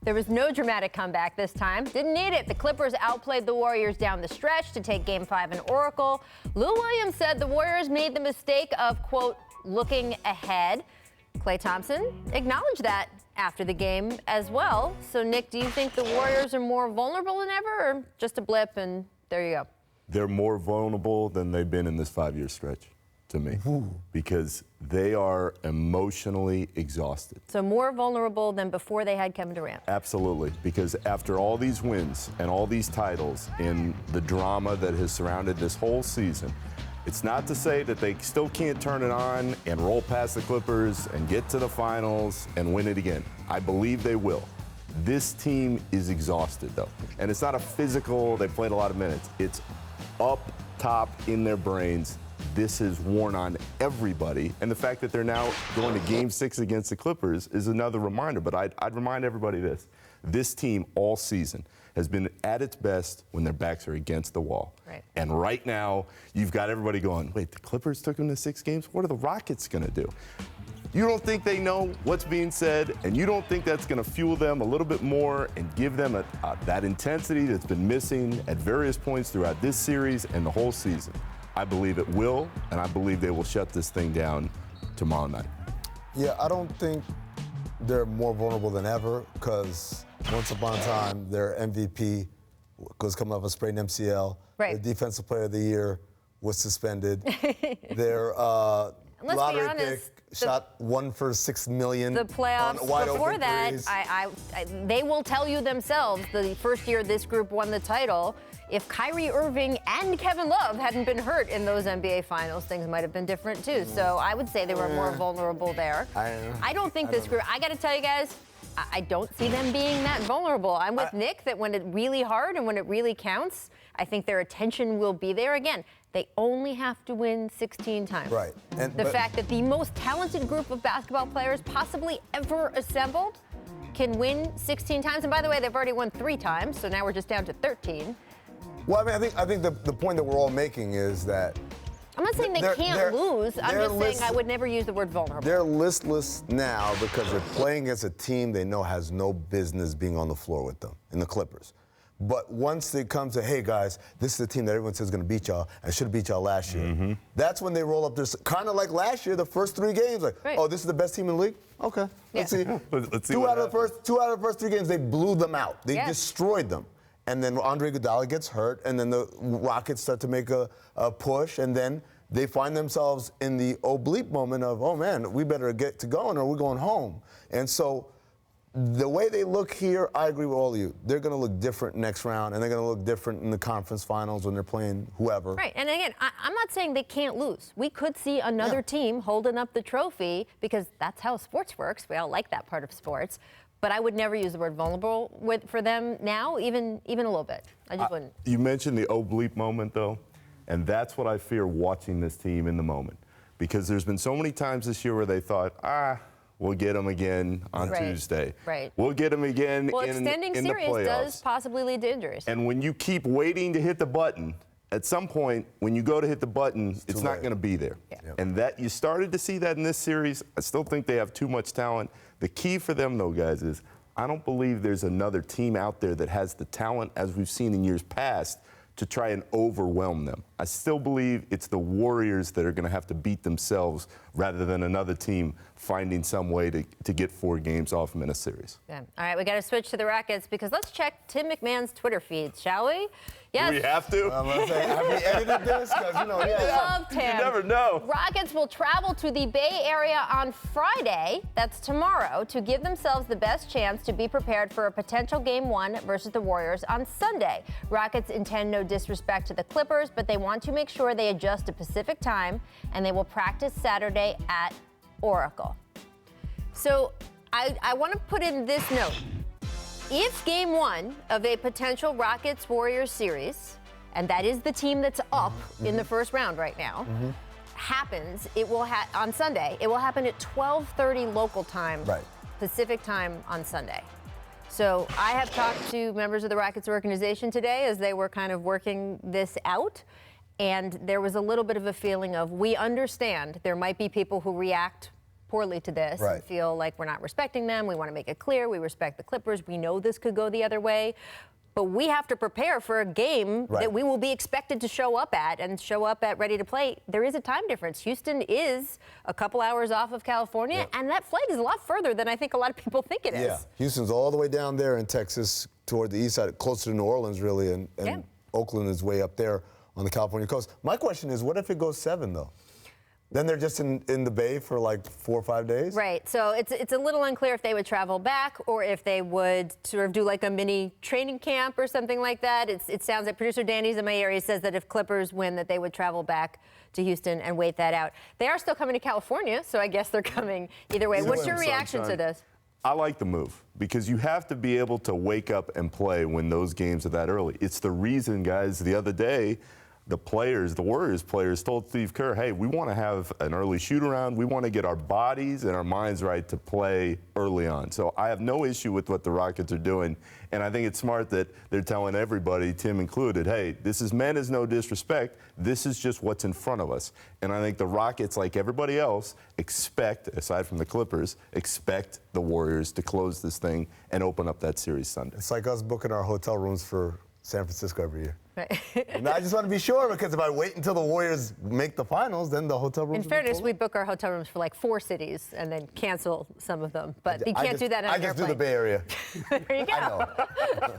There was no dramatic comeback this time. Didn't need it. The Clippers outplayed the Warriors down the stretch to take Game 5 in Oracle. Lou Williams said the Warriors made the mistake of, quote, looking ahead. Klay Thompson acknowledged that after the game as well. So, Nick, do you think the Warriors are more vulnerable than ever, or just a blip and there you go? They're more vulnerable than they've been in this 5-year stretch, to me, because they are emotionally exhausted. So more vulnerable than before they had Kevin Durant. Absolutely, because after all these wins and all these titles and the drama that has surrounded this whole season, it's not to say that they still can't turn it on and roll past the Clippers and get to the finals and win it again. I believe they will. This team is exhausted, though. And it's not a physical, they played a lot of minutes. It's up top in their brains. This has worn on everybody. And the fact that they're now going to Game 6 against the Clippers is another reminder. But I'd remind everybody this. This team all season has been at its best when their backs are against the wall. Right. And right now, you've got everybody going, wait, the Clippers took them to 6 games? What are the Rockets going to do? You don't think they know what's being said, and you don't think that's going to fuel them a little bit more and give them that intensity that's been missing at various points throughout this series and the whole season. I believe it will, and I believe they will shut this thing down tomorrow night. Yeah, I don't think they're more vulnerable than ever, because once upon a time, their MVP was coming off a sprained MCL. Right. Their Defensive Player of the Year was suspended. Their lottery pick shot 1 for $6 million. The playoffs on wide before open that, threes. they will tell you themselves the first year this group won the title. If Kyrie Irving and Kevin Love hadn't been hurt in those NBA Finals, things might have been different too. So I would say they were more vulnerable there. I don't think this group, I got to tell you guys, I don't see them being that vulnerable. I'm with Nick that when it's really hard and when it really counts, I think their attention will be there. Again, they only have to win 16 times. Right. The fact that the most talented group of basketball players possibly ever assembled can win 16 times. And by the way, they've already won 3 times, so now we're just down to 13. Well, I mean, I think the point that we're all making is that I'm not saying they can't lose. I'm just saying I would never use the word vulnerable. They're listless now because they're playing against a team they know has no business being on the floor with them, in the Clippers. But once it comes to, hey, guys, this is the team that everyone says is going to beat y'all and should have beat y'all last year, that's when they roll up this, kind of like last year, the first 3 games, like, oh, this is the best team in the league? Okay, let's see. Let's see two out of the first 3 games, they blew them out. They destroyed them. And then Andre Iguodala gets hurt, and then the Rockets start to make a push, and then they find themselves in the oblique moment of, oh, man, we better get to going or we're going home. And so the way they look here, I agree with all of you. They're going to look different next round, and they're going to look different in the conference finals when they're playing whoever. Right, and again, I'm not saying they can't lose. We could see another team holding up the trophy because that's how sports works. We all like that part of sports. But I would never use the word vulnerable for them now, even a little bit. I just wouldn't. You mentioned the oblique moment, though, and that's what I fear watching this team in the moment. Because there's been so many times this year where they thought, we'll get them again on Tuesday. Right. We'll get them again well, in the playoffs. extending series does possibly lead to injuries. And when you keep waiting to hit the button, at some point, when you go to hit the button, it's not going to be there. Yeah. And that you started to see that in this series. I still think they have too much talent. The key for them, though, guys, is I don't believe there's another team out there that has the talent, as we've seen in years past, to try and overwhelm them. I still believe it's the Warriors that are going to have to beat themselves rather than another team finding some way to get 4 games off them in a series. Yeah. All right, we got to switch to the Rockets because let's check Tim McMahon's Twitter feed, shall we? Yes. Do we have to? I'm going to say, have we edited this? Because, you know, love Tim. You never know. Rockets will travel to the Bay Area on Friday, that's tomorrow, to give themselves the best chance to be prepared for a potential Game 1 versus the Warriors on Sunday. Rockets intend no disrespect to the Clippers, but they want to make sure they adjust to Pacific time, and they will practice Saturday at Oracle. So I want to put in this note. If Game 1 of a potential Rockets-Warriors series, and that is the team that's up in the first round right now, happens, it will on Sunday. It will happen at 12:30 local time, Pacific time on Sunday. So I have talked to members of the Rockets organization today as they were kind of working this out, and there was a little bit of a feeling of, we understand there might be people who react poorly to this and feel like we're not respecting them. We want to make it clear we respect the Clippers. We know this could go the other way. But we have to prepare for a game that we will be expected to show up at and show up at ready to play. There is a time difference. Houston is a couple hours off of California, and that flight is a lot further than I think a lot of people think it is. Yeah, Houston's all the way down there in Texas toward the east side, closer to New Orleans, really, and Oakland is way up there on the California coast. My question is, what if it goes 7, though? Then they're just in the Bay for like 4 or 5 days? Right. So it's a little unclear if they would travel back or if they would sort of do like a mini training camp or something like that. It sounds like producer Danny's in my area says that if Clippers win, that they would travel back to Houston and wait that out. They are still coming to California, so I guess they're coming either way. What's your reaction to this? I like the move because you have to be able to wake up and play when those games are that early. It's the reason, guys, the other day, the Warriors players told Steve Kerr, hey, we want to have an early shoot around. We want to get our bodies and our minds right to play early on. So I have no issue with what the Rockets are doing. And I think it's smart that they're telling everybody, Tim included, hey, this is meant as no disrespect. This is just what's in front of us. And I think the Rockets, like everybody else, expect, aside from the Clippers, expect the Warriors to close this thing and open up that series Sunday. It's like us booking our hotel rooms for San Francisco every year. Right. And I just want to be sure, because if I wait until the Warriors make the finals, then the hotel rooms. In fairness, we book our hotel rooms for like 4 cities and then cancel some of them. But you can't do that on an airplane. I just do the Bay Area. There you go. I know.